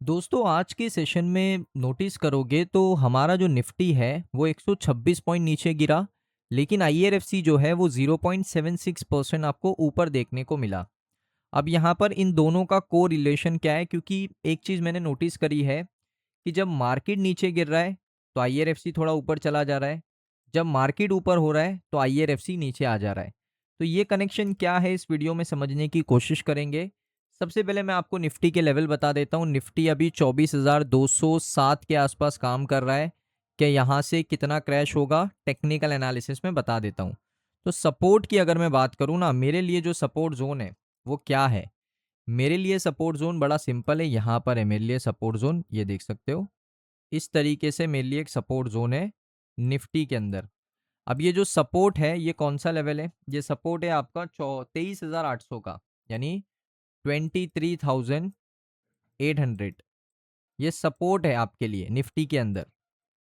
दोस्तों आज के सेशन में नोटिस करोगे तो हमारा जो निफ्टी है वो 126 पॉइंट नीचे गिरा। लेकिन आईआरएफसी जो है वो 0.76% आपको ऊपर देखने को मिला। अब यहाँ पर इन दोनों का को रिलेशन क्या है, क्योंकि एक चीज़ मैंने नोटिस करी है कि जब मार्केट नीचे गिर रहा है तो आईआरएफसी थोड़ा ऊपर चला जा रहा है। जब मार्केट ऊपर हो रहा है तो आईआरएफसी नीचे आ जा रहा है। तो ये कनेक्शन क्या है इस वीडियो में समझने की कोशिश करेंगे। सबसे पहले मैं आपको निफ्टी के लेवल बता देता हूँ। निफ्टी अभी 24,207 के आसपास काम कर रहा है। कि यहाँ से कितना क्रैश होगा टेक्निकल एनालिसिस में बता देता हूँ। तो सपोर्ट की अगर मैं बात करूँ ना, मेरे लिए जो सपोर्ट जोन है वो क्या है। मेरे लिए सपोर्ट जोन बड़ा सिंपल है, यहाँ पर है मेरे लिए सपोर्ट जोन, ये देख सकते हो। इस तरीके से मेरे लिए एक सपोर्ट जोन है निफ्टी के अंदर। अब ये जो सपोर्ट है ये कौन सा लेवल है, ये सपोर्ट है आपका 23,800 का, यानी 23,800। ये सपोर्ट है आपके लिए निफ्टी के अंदर।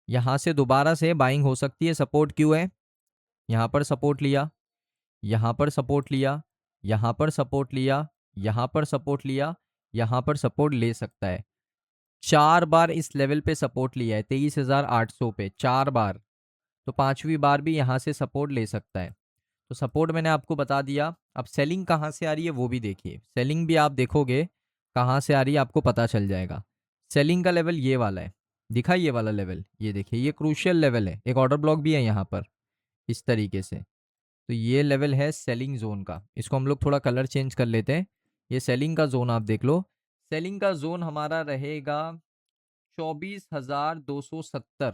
यहाँ से दोबारा से बाइंग हो सकती है। सपोर्ट क्यों है, यहाँ पर सपोर्ट लिया, यहाँ पर सपोर्ट लिया, यहाँ पर सपोर्ट लिया, यहाँ पर सपोर्ट लिया, यहाँ पर सपोर्ट ले सकता है। 4 बार इस लेवल पे सपोर्ट लिया है 23,800 पे, 4 बार। तो पांचवी बार भी यहाँ से सपोर्ट ले सकता है। तो सपोर्ट मैंने आपको बता दिया। अब सेलिंग कहाँ से आ रही है वो भी देखिए। सेलिंग भी आप देखोगे कहाँ से आ रही है आपको पता चल जाएगा। सेलिंग का लेवल ये वाला है, दिखा ये वाला लेवल, ये देखिए ये क्रूशियल लेवल है। एक ऑर्डर ब्लॉक भी है यहाँ पर इस तरीके से। तो ये लेवल है सेलिंग जोन का। इसको हम लोग थोड़ा कलर चेंज कर लेते हैं। ये सेलिंग का जोन आप देख लो। सेलिंग का जोन हमारा रहेगा 24,270।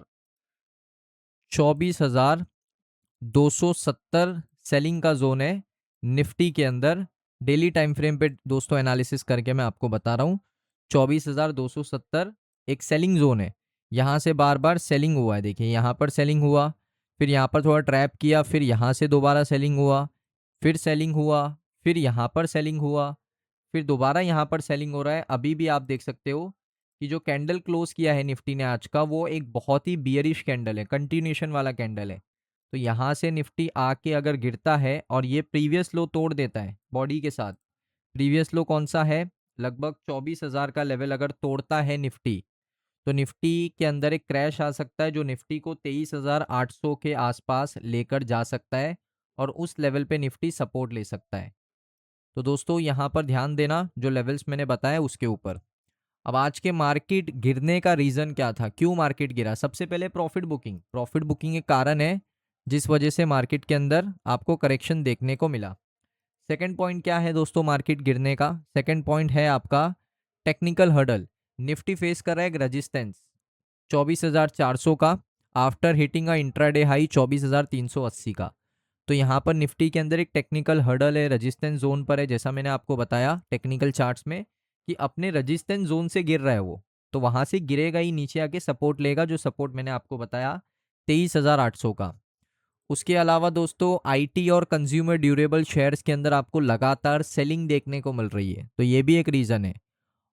24,270 सेलिंग का जोन है निफ्टी के अंदर। डेली टाइम फ्रेम पे दोस्तों एनालिसिस करके मैं आपको बता रहा हूँ। 24,270 एक सेलिंग जोन है। यहाँ से बार बार सेलिंग हुआ है, देखिए यहाँ पर सेलिंग हुआ, फिर यहाँ पर थोड़ा ट्रैप किया, फिर यहाँ से दोबारा सेलिंग हुआ, फिर सेलिंग हुआ, फिर यहाँ पर सेलिंग हुआ, फिर दोबारा यहाँ पर सेलिंग हो रहा है। अभी भी आप देख सकते हो कि जो कैंडल क्लोज किया है निफ्टी ने आज का, वो एक बहुत ही बियरिश कैंडल है, कंटिन्यूएशन वाला कैंडल है। तो यहाँ से निफ्टी आके अगर गिरता है और ये प्रीवियस लो तोड़ देता है बॉडी के साथ, प्रीवियस लो कौन सा है, लगभग 24,000 का लेवल अगर तोड़ता है निफ्टी, तो निफ्टी के अंदर एक क्रैश आ सकता है जो निफ्टी को 23,800 के आसपास लेकर जा सकता है। और उस लेवल पे निफ्टी सपोर्ट ले सकता है। तो दोस्तों यहाँ पर ध्यान देना जो लेवल्स मैंने बताया उसके ऊपर। अब आज के मार्केट गिरने का रीज़न क्या था, क्यों मार्केट गिरा। सबसे पहले प्रॉफिट बुकिंग एक कारण है जिस वजह से मार्केट के अंदर आपको करेक्शन देखने को मिला। सेकंड पॉइंट क्या है दोस्तों मार्केट गिरने का, सेकंड पॉइंट है आपका टेक्निकल हर्डल। निफ्टी फेस कर रहा है एक रजिस्टेंस 24,400 का, after hitting a intraday high 24,380 का। तो यहाँ पर निफ्टी के अंदर एक टेक्निकल हर्डल है, रजिस्टेंस जोन पर है, जैसा मैंने आपको बताया टेक्निकल चार्ट्स में कि अपने रजिस्टेंस जोन से गिर रहा है वो, तो वहां से गिरेगा ही, नीचे आके सपोर्ट लेगा, जो सपोर्ट मैंने आपको बताया 23,800 का। उसके अलावा दोस्तों आईटी और कंज्यूमर ड्यूरेबल शेयर्स के अंदर आपको लगातार सेलिंग देखने को मिल रही है, तो ये भी एक रीज़न है।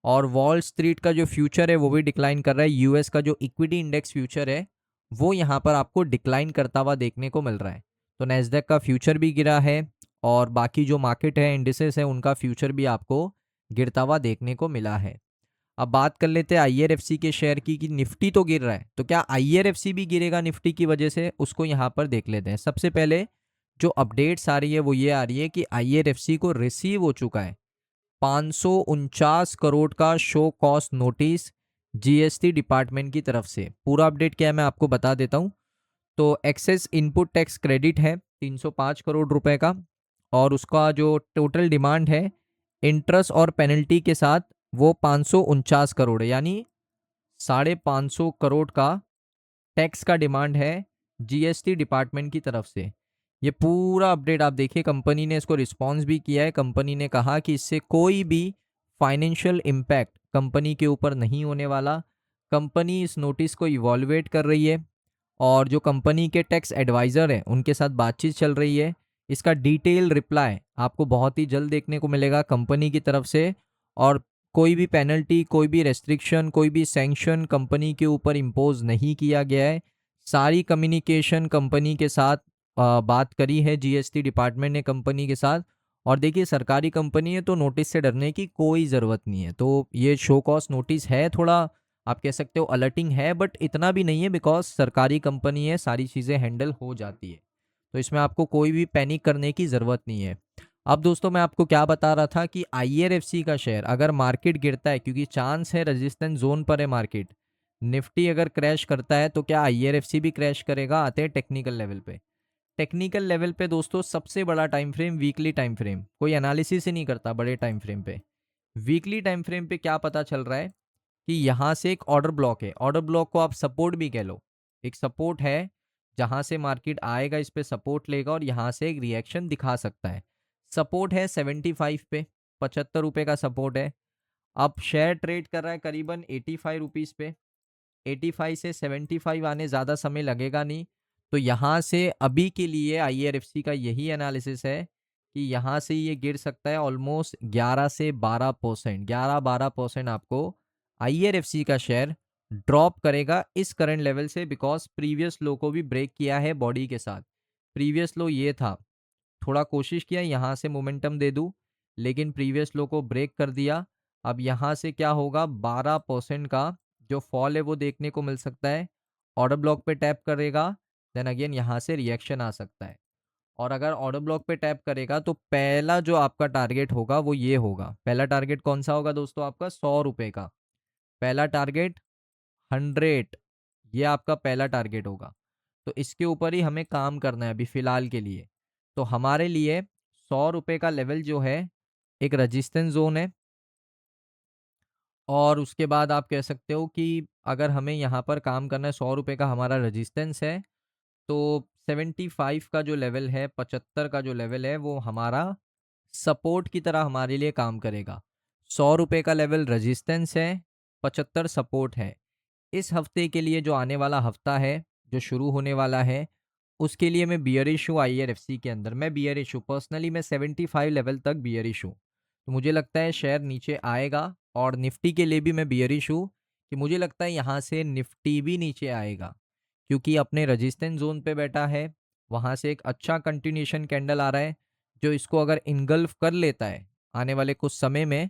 और वॉल स्ट्रीट का जो फ्यूचर है वो भी डिक्लाइन कर रहा है। यूएस का जो इक्विटी इंडेक्स फ्यूचर है वो यहाँ पर आपको डिक्लाइन करता हुआ देखने को मिल रहा है। तो नैस्डैक का फ्यूचर भी गिरा है और बाकी जो मार्केट है इंडिसेस है उनका फ्यूचर भी आपको गिरता हुआ देखने को मिला है। अब बात कर लेते हैं आईआरएफसी के शेयर की कि निफ्टी तो गिर रहा है, तो क्या आईआरएफसी भी गिरेगा निफ्टी की वजह से, उसको यहाँ पर देख लेते हैं। सबसे पहले जो अपडेट्स आ रही है वो ये आ रही है कि आईआरएफसी को रिसीव हो चुका है 549 करोड़ का show cost notice GST department की तरफ से। पूरा अपडेट क्या है मैं आपको बता देता हूँ। तो एक्सेस इनपुट टैक्स क्रेडिट है 305 करोड़ रुपए का, और उसका जो टोटल डिमांड है इंटरेस्ट और पेनल्टी के साथ वो 549 करोड़ है, यानी 550 करोड़ का टैक्स का डिमांड है जीएसटी डिपार्टमेंट की तरफ से। ये पूरा अपडेट आप देखिए, कंपनी ने इसको रिस्पॉन्स भी किया है। कंपनी ने कहा कि इससे कोई भी फाइनेंशियल इम्पैक्ट कंपनी के ऊपर नहीं होने वाला। कंपनी इस नोटिस को इवॉल्वेट कर रही है और जो कंपनी के टैक्स एडवाइज़र हैं उनके साथ बातचीत चल रही है। इसका डिटेल रिप्लाई आपको बहुत ही जल्द देखने को मिलेगा कंपनी की तरफ से। और कोई भी पेनल्टी, कोई भी रेस्ट्रिक्शन, कोई भी सैंक्शन कंपनी के ऊपर इम्पोज नहीं किया गया है। सारी कम्युनिकेशन कंपनी के साथ बात करी है जीएसटी डिपार्टमेंट ने कंपनी के साथ, और देखिए सरकारी कंपनी है तो नोटिस से डरने की कोई ज़रूरत नहीं है। तो ये शो कॉज नोटिस है, थोड़ा आप कह सकते हो अलर्टिंग है, बट इतना भी नहीं है बिकॉज़ सरकारी कंपनी है, सारी चीज़ें हैंडल हो जाती है। तो इसमें आपको कोई भी पैनिक करने की ज़रूरत नहीं है। अब दोस्तों मैं आपको क्या बता रहा था कि आईआरएफसी का शेयर अगर मार्केट गिरता है, क्योंकि चांस है रेजिस्टेंस ज़ोन पर है मार्केट, निफ्टी अगर क्रैश करता है तो क्या आईआरएफसी भी क्रैश करेगा? आते हैं टेक्निकल लेवल पे। टेक्निकल लेवल पे दोस्तों सबसे बड़ा time frame weekly time frame, कोई एनालिसिस ही नहीं करता बड़े टाइम फ्रेम पे। वीकली टाइम फ्रेम पे क्या पता चल रहा है कि यहाँ से एक ऑर्डर ब्लॉक है, ऑर्डर ब्लॉक को आप सपोर्ट भी कह लो। एक सपोर्ट है जहाँ से मार्केट आएगा, इस पे सपोर्ट लेगा और यहाँ से एक रिएक्शन दिखा सकता है। सपोर्ट है 75 पे, 75 रुपये का सपोर्ट है। अब शेयर ट्रेड कर रहा है करीबन 85 रुपीज़ पे। 85 से 75 आने ज़्यादा समय लगेगा नहीं। तो यहाँ से अभी के लिए आईआरएफसी का यही एनालिसिस है कि यहाँ से ये गिर सकता है ऑलमोस्ट 11 से 12%, 11-12% आपको आईआरएफसी का शेयर ड्रॉप करेगा इस करंट लेवल से, बिकॉज प्रीवियस लो को भी ब्रेक किया है बॉडी के साथ। प्रीवियस लो ये था, थोड़ा कोशिश किया यहाँ से मोमेंटम दे दूँ, लेकिन प्रीवियस लो को ब्रेक कर दिया। अब यहाँ से क्या होगा, 12% का जो फॉल है वो देखने को मिल सकता है। ऑर्डर ब्लॉक पे टैप करेगा, देन अगेन यहाँ से रिएक्शन आ सकता है। और अगर ऑर्डर ब्लॉक पे टैप करेगा तो पहला जो आपका टारगेट होगा वो ये होगा। पहला टारगेट कौन सा होगा दोस्तों? आपका 100 रुपये का पहला टारगेट, 100, ये आपका पहला टारगेट होगा। तो इसके ऊपर ही हमें काम करना है अभी फ़िलहाल के लिए। तो हमारे लिए 100 रुपये का लेवल जो है एक रजिस्टेंस जोन है। और उसके बाद आप कह सकते हो कि अगर हमें यहाँ पर काम करना है, 100 रुपये का हमारा रजिस्टेंस है, तो 75 का जो लेवल है, 75 का जो लेवल है वो हमारा सपोर्ट की तरह हमारे लिए काम करेगा। 100 रुपये का लेवल रजिस्टेंस है, 75 सपोर्ट है। इस हफ्ते के लिए जो आने वाला हफ्ता है, जो शुरू होने वाला है, उसके लिए मैं बियरिश हूँ। आईआरएफसी के अंदर मैं बियरिश हूँ, पर्सनली मैं 75 लेवल तक बियरिश हूँ। तो मुझे लगता है शेयर नीचे आएगा। और निफ्टी के लिए भी मैं बियरिश हूँ कि मुझे लगता है यहाँ से निफ्टी भी नीचे आएगा, क्योंकि अपने रजिस्टेंस जोन पे बैठा है। वहाँ से एक अच्छा कंटिन्यूशन कैंडल आ रहा है, जो इसको अगर इनगल्फ कर लेता है आने वाले कुछ समय में,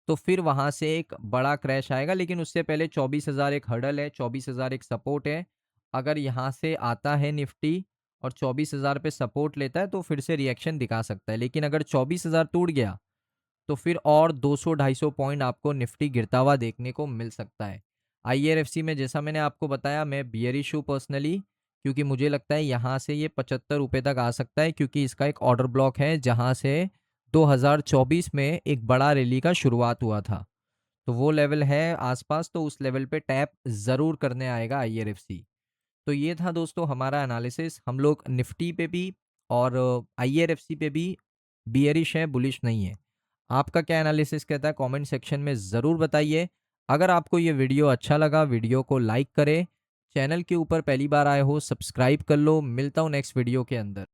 तो फिर वहाँ से एक बड़ा क्रैश आएगा। लेकिन उससे पहले 24,000 एक हर्डल है, 24,000 एक सपोर्ट है। अगर यहाँ से आता है निफ्टी और 24,000 पे सपोर्ट लेता है तो फिर से रिएक्शन दिखा सकता है। लेकिन अगर 24,000 टूट गया तो फिर और 200-250 पॉइंट आपको निफ्टी गिरता हुआ देखने को मिल सकता है। आईआरएफसी में जैसा मैंने आपको बताया, मैं बियरिश हूँ पर्सनली, क्योंकि मुझे लगता है यहाँ से ये 75 रुपये तक आ सकता है, क्योंकि इसका एक ऑर्डर ब्लॉक है जहाँ से 2024 में एक बड़ा रैली का शुरुआत हुआ था। तो वो लेवल है आसपास, तो उस लेवल पे टैप ज़रूर करने आएगा आईआरएफसी। तो ये था दोस्तों हमारा एनालिसिस। हम लोग निफ्टी पे भी और आईआरएफसी पे भी बियरिश है, बुलिश नहीं है। आपका क्या एनालिसिस कहता है, कमेंट सेक्शन में ज़रूर बताइए। अगर आपको ये वीडियो अच्छा लगा, वीडियो को लाइक करें। चैनल के ऊपर पहली बार आए हो, सब्सक्राइब कर लो। मिलता हूँ नेक्स्ट वीडियो के अंदर।